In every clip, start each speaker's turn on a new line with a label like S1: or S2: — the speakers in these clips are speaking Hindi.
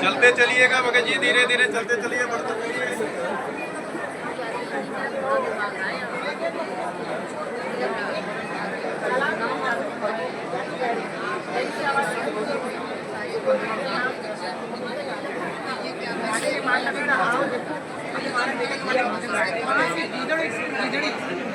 S1: चलते चलिएगा भगत जी, धीरे धीरे चलते चलिए, बढ़ते चलिए।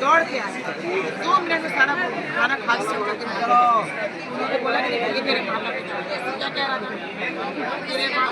S2: दौड़ के आए 2 मिनट में सारा खाना खा के उन्होंने बोला कि ये तेरे माता पिता क्या कह रहा था, तेरे माँ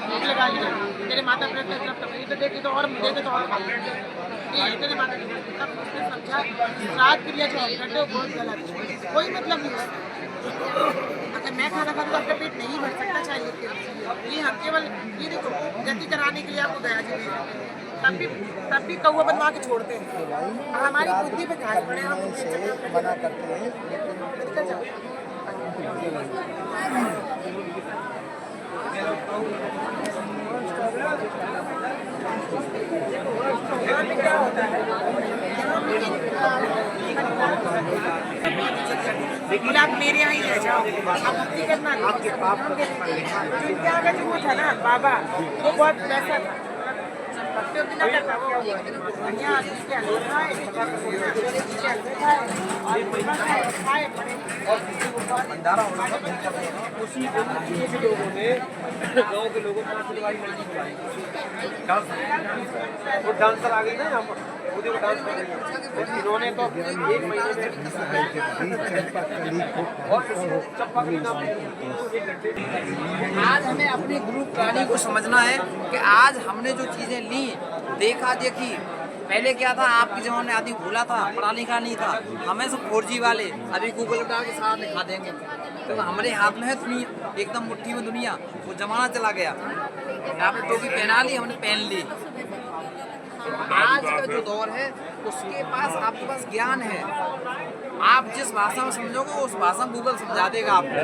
S2: भूख लगा लिया, तेरे माता पिता की तरफ तकलीफ देती तो और देते तो और खा लेते, ये तेरे माता पिता। तब उसने समझा श्राद्ध क्रिया जो हम करते हो बहुत गलत, कोई मतलब नहीं। अगर मैं खाना खाऊँ तो आपका पेट नहीं भर सकता, चाहिए ये हम केवल ये देखो गति कराने के लिए आपको गया जी, तब भी कौवा बनवा के छोड़ते हैं। हमारी बुद्धि पे घास पड़े, हम मना करते हैं। लेकिन आप मेरे यहाँ ही रह जाओ, आप मुक्ति करना आपके पाप जो वो था ना बाबा, वो बहुत पैसा था,
S1: उसी लोगों ने गांव के लोगों को वो डांसर आ गए ना यहाँ पर, वो डांस कर रही है, इन्होंने तो 1 महीने में
S3: आज हमें अपनी गुरु प्राणी को समझना है कि आज हमने जो चीजें ली, देखा देखी, पहले क्या था आपके जमाने आदमी भूला था, पढ़ा लिखा नहीं था, हमें सब 4G वाले अभी गूगल डाल के सारा दिखा देंगे, तो हमारे हाथ में है दुनिया, एकदम मुट्ठी में दुनिया, वो जमाना चला गया। आपने टोपी पहना ली, हमने पहन ली। आज का जो दौर है उसके पास आपके पास ज्ञान है, आप जिस भाषा में समझोगे उस भाषा में गूगल समझा देगा आपको।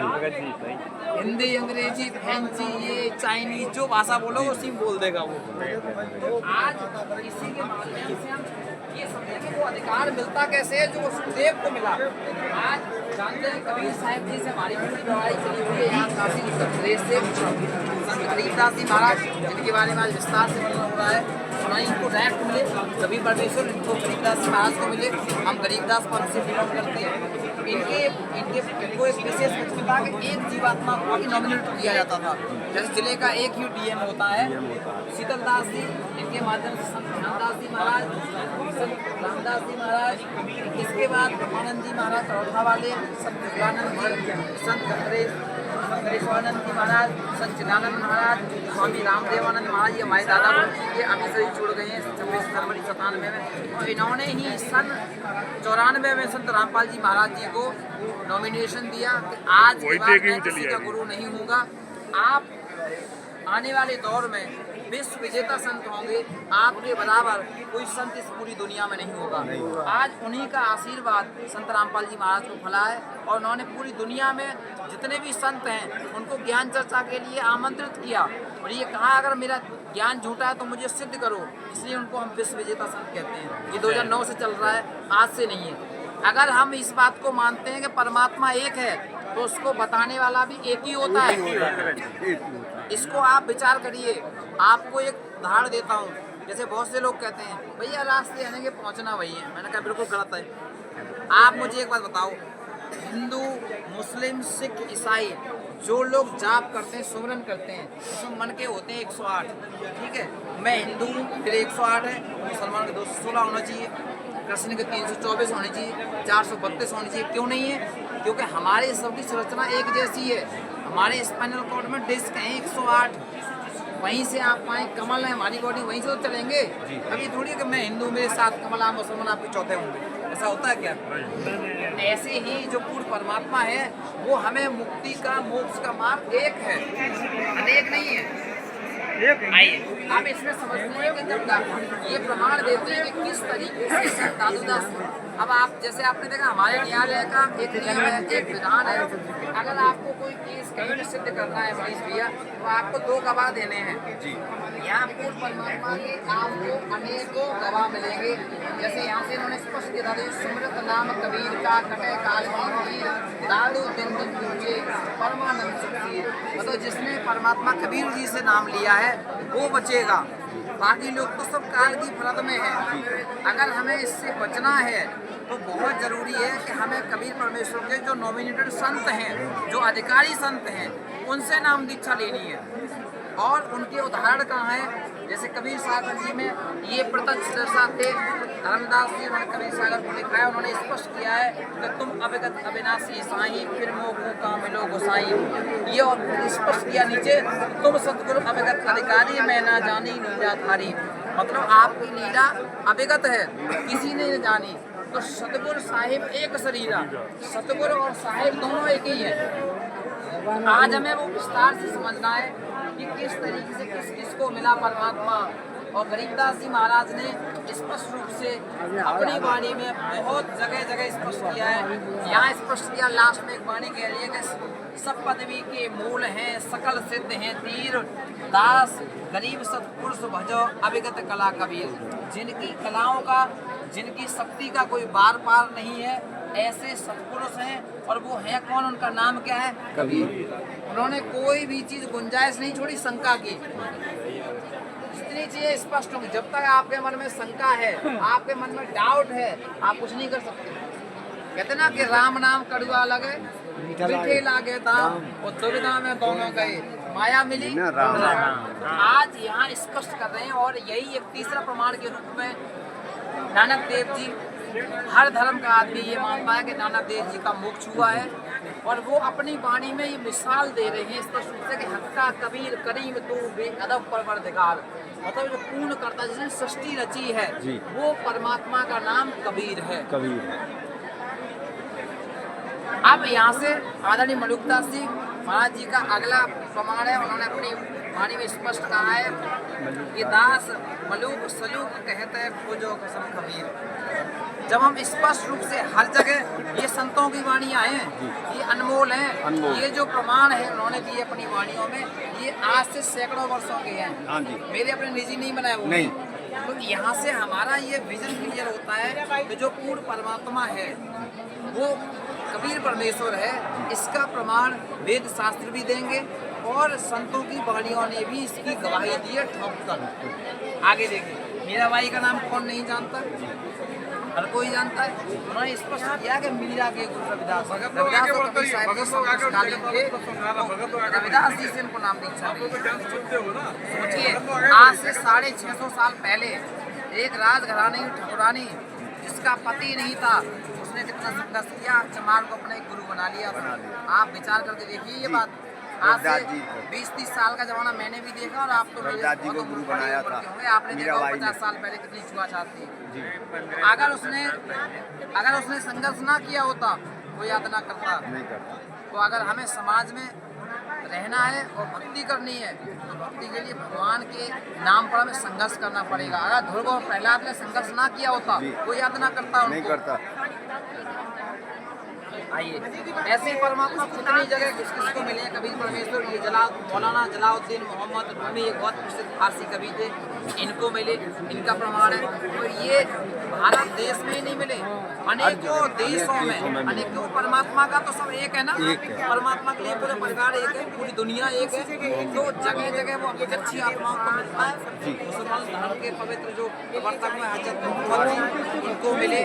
S3: हिंदी, अंग्रेजी, फ्रेंची, ये चाइनीज जो भाषा बोलोगे उसी में बोल देगा वो। तो आज इसी के माध्यम से हम ये समझेंगे वो अधिकार मिलता कैसे है जो सुखदेव को मिला। आज जानते हैं कबीर साहिब जी से हमारी पूरी लड़ाई चली हुई है यहाँ काशी उत्तर प्रदेश से। संत गरीबदास जी महाराज जिनके बारे में आज विस्तार से वर्णन हो रहा है, हमें इनको डायरेक्ट मिले, कबीर परमेश्वर इनको गरीबदास जी महाराज को मिले, हम गरीबदास पंथ से बिलोंग करते हैं। इनको एक विशेष था कि एक जीवात्मा को ही नॉमिनेट किया जाता था, जैसे जिले का एक ही डीएम होता है। शीतलदास जी, इनके माध्यम से संत ध्यानदास जी महाराज, संत रामदास जी महाराज, इसके बाद ब्रह्मानंद जी महाराज चौथा वाले, संत विवेकानंद जी, संत गणेशानंद जी महाराज, संत चिदानंद महाराज, स्वामी रामदेवानंद महाराज, ये हमारे दादा ये अभी से ही जुड़ गए हैं 26 जनवरी 97 में, और इन्होंने ही सन 94 में संत रामपाल जी महाराज जी को नॉमिनेशन दिया कि आज के बाद मैं किसी का गुरु नहीं हूँगा, आप आने वाले दौर में विश्व विजेता संत होंगे, आपके बराबर कोई संत इस पूरी दुनिया में नहीं होगा। आज उन्हीं का आशीर्वाद संत रामपाल जी महाराज को फला है, और उन्होंने पूरी दुनिया में जितने भी संत हैं उनको ज्ञान चर्चा के लिए आमंत्रित किया, और ये कहा अगर मेरा ज्ञान झूठा है तो मुझे सिद्ध करो, इसलिए उनको हम विश्व विजेता संत कहते हैं। ये 2009 से चल रहा है, आज से नहीं है। अगर हम इस बात को मानते हैं कि परमात्मा एक है तो उसको बताने वाला भी एक ही होता है। इसको आप विचार करिए। आपको एक उदाहरण देता हूँ, जैसे बहुत से लोग कहते हैं भैया रास्ते आने के पहुँचना वही है, मैंने कहा बिल्कुल गलत है। आप मुझे एक बात बताओ, हिंदू, मुस्लिम, सिख, ईसाई जो लोग जाप करते हैं, सुमरन करते हैं, उसमें मन के होते हैं 108, ठीक है। मैं हिंदू हूँ, मेरे 108 है, मुसलमान के 216 होना चाहिए, कृष्ण के 324 होनी चाहिए, 432 होनी चाहिए। क्यों नहीं है? क्योंकि हमारे सबकी संरचना एक जैसी है। हमारे स्पाइनल कॉर्ड में डिस्क है 108, वहीं से आप पाए कमल है, हमारी बॉडी वहीं से तो चलेंगे। अभी थोड़ी कि मैं हिंदू मेरे साथ कमल, आप मुसलमान आपके चौथे होंगे, ऐसा होता है क्या? ऐसे ही जो पूर्ण परमात्मा है वो हमें मुक्ति का, मोक्ष का मार्ग एक है, अनेक नहीं है। आइए आप इसमें समझते हैं कि जब ये प्रमाण देते हैं कि किस तरीके से संत दादूदास, अब आप जैसे आपने देखा हमारे न्यायालय का एक नियम है, एक विधान है, अगर आपको कोई केस कहीं भी सिद्ध करना है मनीष भैया, तो आपको 2 गवाह देने हैं। यहाँ पूर्ण परमात्मा के आपको अनेकों गवाह मिलेंगे। जैसे यहाँ से इन्होंने स्पष्ट किया था, सुमृत नाम कबीर का कटे काल की दादू दिन दिन पूछे परमानंद सुखीर, मतलब जिसने परमात्मा कबीर जी से नाम लिया है वो बचेगा, बाकी लोग तो सब काल की फरद में है। अगर हमें इससे बचना है तो बहुत ज़रूरी है कि हमें कबीर परमेश्वर के जो नॉमिनेटेड संत हैं, जो अधिकारी संत हैं, उनसे नाम दीक्षा लेनी है। और उनके उदाहरण कहाँ हैं? जैसे कबीर सागर जी में ये प्रत्यक्ष दर्शा थे, धर्मदास जी उन्होंने कबीर सागर को लिखा है, उन्होंने स्पष्ट किया है कि तुम अविगत अविनाशी साईं फिर मोह का मिलो गोसाई। ये और स्पष्ट किया नीचे, तुम सतगुरु अविगत अधिकारी मैं ना जानी लीला थारी, मतलब आपकी लीला अविगत है, किसी ने नहीं जानी। तो सतगुरु साहिब एक शरीरा, सतगुरु और साहिब दोनों एक ही है। आज हमें वो विस्तार से समझना है कि किस तरीके से किस किस को मिला परमात्मा। और गरीबदास जी महाराज ने स्पष्ट रूप से अपनी वाणी में बहुत जगह जगह स्पष्ट किया है। यहाँ स्पष्ट किया, लास्ट में एक वाणी कह रही है कि सब पदवी के मूल हैं, सकल सिद्ध हैं तीर, दास गरीब सत्पुरुष भजो अविगत कला कबीर। जिनकी कलाओं का, जिनकी शक्ति का कोई बार पार नहीं है, ऐसे सत्पुरुष हैं। और वो है कौन? उनका नाम क्या है? कबीर। उन्होंने कोई भी चीज़ गुंजाइश नहीं छोड़ी शंका की। जितनी चीज़ें स्पष्ट होंगी, जब तक आपके मन में शंका है, आपके मन में डाउट है, आप कुछ नहीं कर सकते। कहते ना कि राम नाम कड़ुआ लगे मीठे लागे दाम, और दुविधा में दोनों गए माया मिली राम। आज यहाँ स्पष्ट कर रहे हैं। और यही एक तीसरा प्रमाण के रूप में नानक देव जी, हर धर्म का आदमी ये मानता है कि नानक देव जी का मोक्ष हुआ है। और वो अपनी वाणी में ये मिसाल दे रहे हैं स्पष्ट रूप से कि हक्का कबीर करीम तू बेअदब परवरदिगार, मतलब जो पूर्ण करता, जिसने सृष्टि रची है, वो परमात्मा का नाम कबीर है। अब यहाँ से आदरणीय मलुकदास जी महाराज जी का अगला प्रमाण है। उन्होंने अपनी वाणी में स्पष्ट कहा है कि दास मलूक सलूक कहते हैं खोजो कसम कबीर। जब हम स्पष्ट रूप से हर जगह ये संतों की वाणियाँ हैं, ये अनमोल हैं, ये जो प्रमाण है उन्होंने दिए अपनी वाणियों में, ये आज से सैकड़ों वर्षों के हैं। मेरे अपने निजी नहीं बनाए वो नहीं। तो यहाँ से हमारा ये विजन क्लियर होता है कि जो पूर्ण परमात्मा है वो कबीर परमेश्वर है। इसका प्रमाण वेद शास्त्र भी देंगे और संतों की वाणियों ने भी इसकी गवाही दी है ठोक कर। आगे देखिए, मीराबाई का नाम कौन नहीं जानता? हर कोई जानता है। उन्होंने स्पष्ट किया कि मीरा के गुरु रविदास, रविदास और कबीर साहब के समकालीन थे, रविदास जी से इनको नाम दीक्षा दी। सोचिए, आज से 650 साल पहले एक राजघरानी ठाकुरानी जिसका पति नहीं था, उसने कितना संघर्ष किया, चमार को अपने गुरु बना लिया था। आप विचार करके देखिए ये बात। आज से 20-30 साल का जमाना मैंने भी देखा, और आप तो
S4: रविदास जी को गुरु बनाया था।
S3: आपने देखा 50 साल पहले कितनी छुआछात थी। अगर उसने संघर्ष ना किया होता, कोई याद ना करता। तो अगर हमें समाज में रहना है और भक्ति करनी है, तो भक्ति के लिए भगवान के नाम पर हमें संघर्ष करना पड़ेगा। अगर ध्रुव और प्रहलाद ने संघर्ष ना किया होता, कोई याद ना करता उनको। नहीं करता। आइए, ऐसे परमात्मा कितनी जगह किस किस को मिले हैं। कबीर परमेश्वर ये मौलाना जलाउद्दीन मोहम्मद रूमी एक बहुत प्रसिद्ध फारसी कवि थे, इनको मिले, इनका प्रमाण है। और ये भारत देश में ही नहीं मिले, अनेकों देशों में। अनेकों परमात्मा का तो सब एक है ना, परमात्मा के लिए पूरा परिवार एक है, पूरी दुनिया एक है। तो जगह जगह वो अच्छी आत्माओं को मिलता है। मुसलमान धर्म के पवित्र जो प्रवर्तक में हजरत मोहम्मद जी, इनको मिले,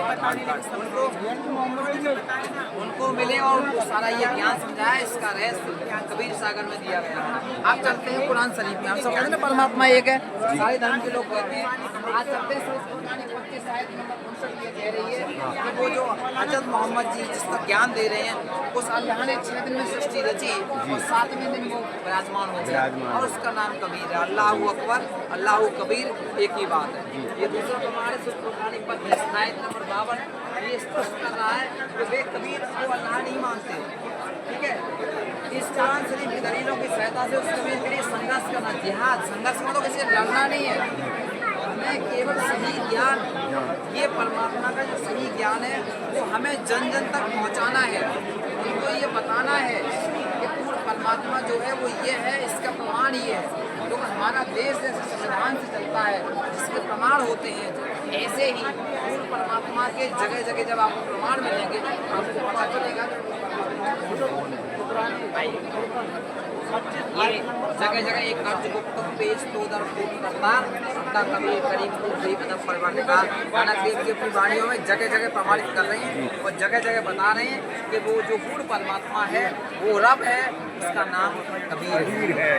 S3: उनको मिले और उनको सारा ये ज्ञान समझाया। इसका रहस्य कबीर सागर में दिया गया। आप चलते हैं कुरान शरीफ में, हम सब कहते हैं ना परमात्मा एक है, सारे धर्म के लोग कहते हैं। आज चलते हैं कह रही है कि वो जो हजरत मोहम्मद जी जिसका ज्ञान दे रहे हैं, उस अल्लाह ने 6 दिन में सृष्टि रची और 7वें दिन वो विराजमान हो गया, और उसका नाम कबीर है। अल्लाह अकबर, अल्लाह कबीर एक ही बात है। ये दूसरा प्रमाण है आयत नंबर 52। ये स्पष्ट कर रहा है कि वे कबीर को अल्लाह नहीं मानते। ठीक है, इस कुरान शरीफ की दलीलों की सहायता से उस कबीर के लिए संघर्ष करना, जिहाद, संघर्ष में तो किसी से लड़ना नहीं है, हमें केवल सही ज्ञान, ये परमात्मा का जो सही ज्ञान है वो हमें जन जन तक पहुंचाना है। उनको ये बताना है कि पूर्ण परमात्मा जो है वो ये है, इसका प्रमाण ये है। क्योंकि हमारा देश जैसे संविधान से चलता है जिसके प्रमाण होते हैं, ऐसे ही पूर्ण परमात्मा के जगह जगह जब आपको प्रमाण मिलेंगे आपको पता चलेगा। ये जगह जगह एक अर्ज गुप्त पेश तो दर करता कभी करीब कोई कदम परवरदिगार, नानक देव की अपनी वाणियों में जगह जगह प्रमाणित कर रहे हैं और जगह जगह बता रहे हैं कि वो जो पूर्ण परमात्मा है वो रब है, इसका नाम कबीर है।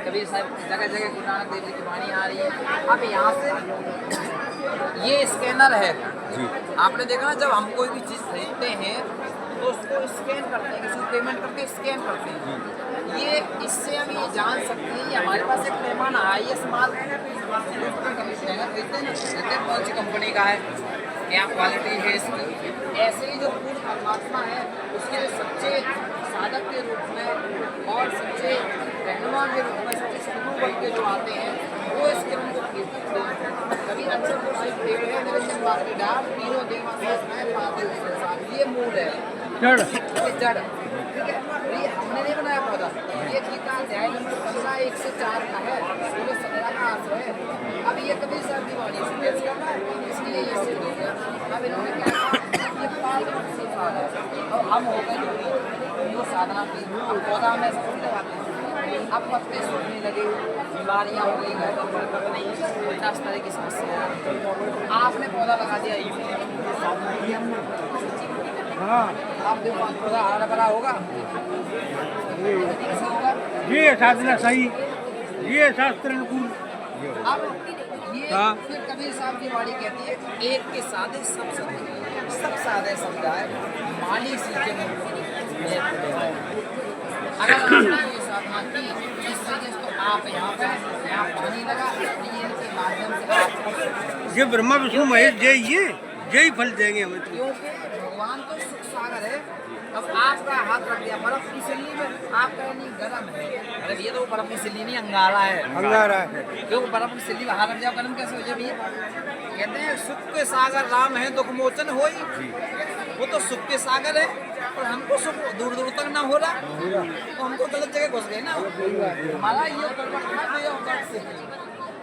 S3: कबीर साहब जगह जगह गुरु नानक देव जी की वाणी आ रही है। अब यहाँ से ये स्कैनर है जी। आपने देखा ना, जब हम कोई भी चीज़ खरीदते हैं तो उसको स्कैन करते हैं, किसी को पेमेंट करके स्कैन करते हैं। ये इससे हम ये जान सकते हैं कि हमारे पास एक पैमाना है, ये माल खरीदते हैं कौन सी कंपनी का है, क्या क्वालिटी है इसकी। ऐसे ही जो पूर्ण परमात्मा है उसके लिए सच्चे साधक के रूप में और सच्चे रहनुमा के रूप में, सच्चे सदगुरु बन के जो आते हैं वो इस क्रम को खरीदते हैं। कभी अक्षर को सिर्फ देव है मेरे से बाकी डाल तीनों देव ये मूल है, जड़, ये जड़। ठीक है, ये हमने नहीं बनाया पौधा, ये गीता अध्याय नंबर 15 1 से 4 का है, 16-17 का अर्थ है। अब ये कबीर साहब की वाणी से कैसे करना है, इसलिए ये सिद्ध हो गया। अब इन्होंने क्या कहा, ये पाल से साधा और हम हो गए जो साधना की। अब पौधा हमें सब लगाते हैं, अब पत्ते सूखने लगे, बीमारियाँ हो गई, घर पर बरकत नहीं, 50 तरह की समस्या है। आपने पौधा लगा दिया, हाँ आप देखो पौधा हरा भरा होगा,
S1: ये साधना सही, ये शास्त्र अनुकूल।
S3: अब ये फिर कबीर साहब की वाणी कहती है एक के साधे सब साधे, सब साधे समझाए माली सीखे अगर आपने ये साधना की इससे तो आप यहाँ पे यहाँ पानी लगा, ये के माध्यम से आप
S1: ये ब्रह्मा विष्णु महेश यही फल देंगे हमें।
S3: क्योंकि भगवान तो सुख सागर है। अब आपका हाथ रख दिया बर्फ की सिल्ली में, आपका नहीं गर्म है, अरे ये तो बर्फ की सिल्ली नहीं अंगारा है,
S1: अंगारा है।
S3: क्योंकि बर्फ की सिल्ली में हाथ रख जाओ गर्म कैसे हो जाए भैया। कहते हैं सुख के सागर राम है दुख मोचन होई, वो तो सुख के सागर है और हमको सुख दूर दूर तक ना हो रहा, तो हम तो गलत जगह घुस गए ना। हमारा ये गड़बड़ है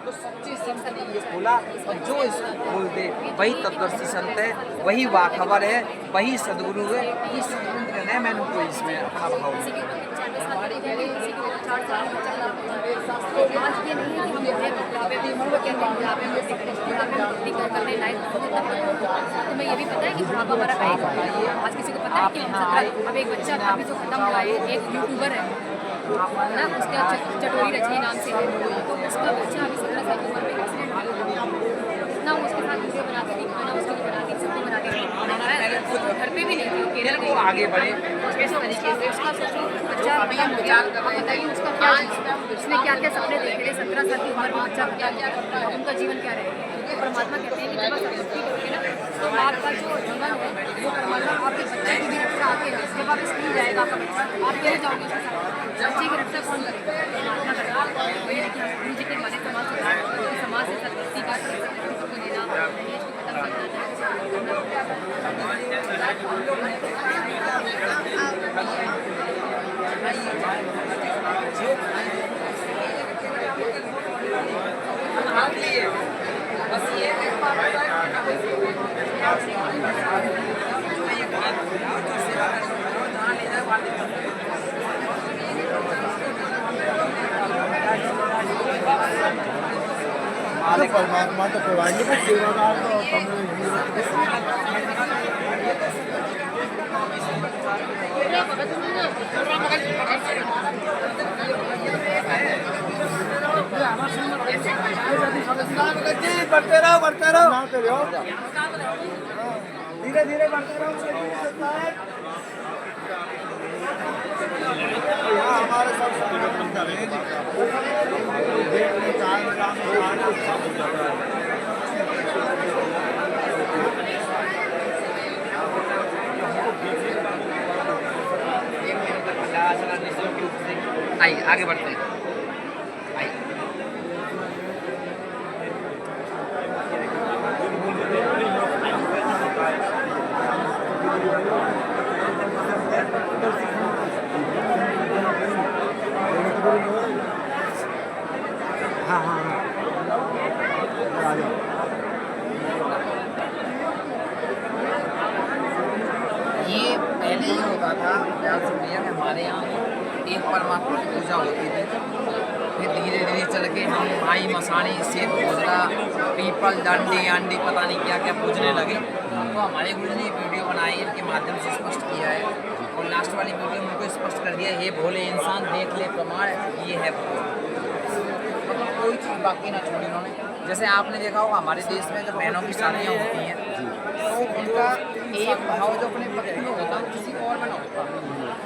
S3: तो सच्ची संत ने ये बोला और जो इसको बोल दे वही तत्वदर्शी संत है, वही वाखबर है, वही सदगुरु है। ये सदगुरु ने मैंने कोई इसमें अपना भाव
S4: आज ये नहीं है कि हम करने लायक तो मैं ये भी पता है कि भाग हमारा आएगा। आज किसी को पता है कि अब एक बच्चा अभी जो खत्म हुआ है, एक यूट्यूबर है ना, उसका चटोरी रजनी नाम से है, तो उसका बच्चा अभी 17 साल की उम्र में एक्सीडेंट ना, उसके साथ वीडियो बना के खाना उसको बना के सबको बना के घर पे भी नहीं थी, केरल
S3: को आगे बढ़े
S4: इस तरीके से उसका सोचो बच्चा खत्म हो गया। बताइए उसका क्या, उसने क्या क्या सपने देखे थे 17 साल की उम्र में, बच्चा क्या क्या करता है, उनका जीवन क्या रहेगा। परमात्मा कहते हैं कि जब आप भक्ति करोगे ना तो आपका जो जीवन है वो परमात्मा आपके बच्चे की भी रक्षा आके है। जब आप स्कूल जाएगा आपका बच्चा, आप कैसे जाओगे उसके साथ, बच्चे की रक्षा कौन करेगा, परमात्मा करेगा। वही है कि हम गुरु जी के हमारे समाज से समाज से सदभक्ति का सबको लेना, देश को खत्म
S3: करना। बस ये
S1: परमात्मा तो प्रवाही है, सेवादार तो बढ़ते रहो धीरे धीरे बढ़ते रहो। यहाँ हमारे सब
S3: आइए आगे बढ़ते हैं। आइए।
S1: हाँ हाँ हाँ आ जाओ।
S3: ये पहले ही होता था ख्याल से भैया कि हमारे यहाँ एक परमात्मा की पूजा होती थी, फिर धीरे धीरे चल के हम भाई मसाणी से भोजरा पीपल डंडी अंडी पता नहीं क्या क्या पूजने लगे। तो हमारे गुरु ने वीडियो बनाई, इनके माध्यम से स्पष्ट किया है और लास्ट वाली वीडियो में उनको स्पष्ट कर दिया, ये भोले इंसान देख ले प्रमाण ये है भोले। मतलब कोई चीज़ बाकी ना छोड़ी उन्होंने। जैसे आपने देखा होगा हमारे देश में जब बहनों की शादियाँ होती हैं तो उनका एक भाव जो अपने पति में होता है किसी और में ना होता,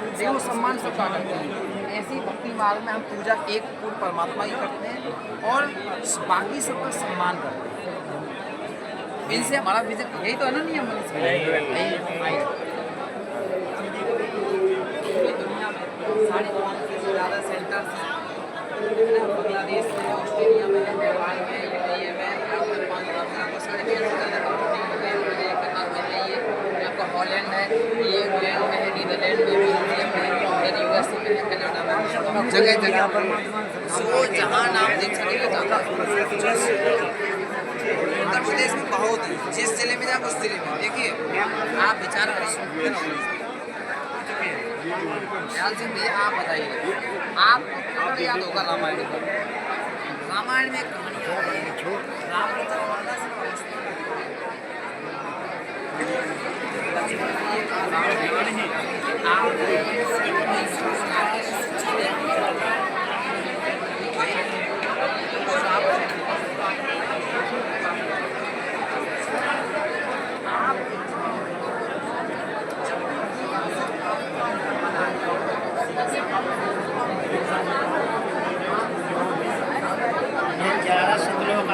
S3: लेकिन वो सम्मान सबका करते हैं। ऐसी भक्ति मार्ग में हम पूजा एक पूर्ण परमात्मा ही करते हैं और बाकी सबका सम्मान करते हैं। इनसे हमारा विजन यही तो है ना, नियम दुनिया में 5.5 से ज़्यादा सेंटर बांग्लादेश में, ऑस्ट्रेलिया में, नेपाल में, यूएई में, आपको 5.5 से ज़्यादा कतार में है। ये आपका हॉलैंड है, ये इंग्लैंड में है, नीदरलैंड में, बेल्जियम में, इधर यूएसए में है, कनाडा में, जगह जगह पर सो जहाँ नाम दीक्षा लेना चाहता है। उत्तर प्रदेश में बहुत है, जिस जिले में जाए उस जिले में देखिए आप विचार कर सकते हो। ख्याल से भैया आप बताइए, आपको क्या याद होगा रामायण का? रामायण में कहानी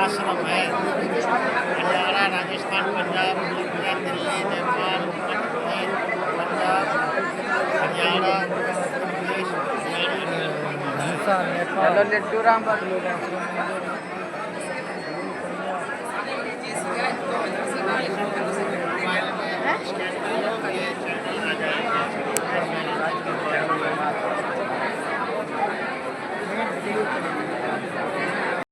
S5: आश्रम है हरियाणा, राजस्थान, पंजाब, गुजरात, दिल्ली, नेपाल, उत्तर प्रदेश, पंजाब, हरियाणा, उत्तर प्रदेश,
S3: लड्डू राम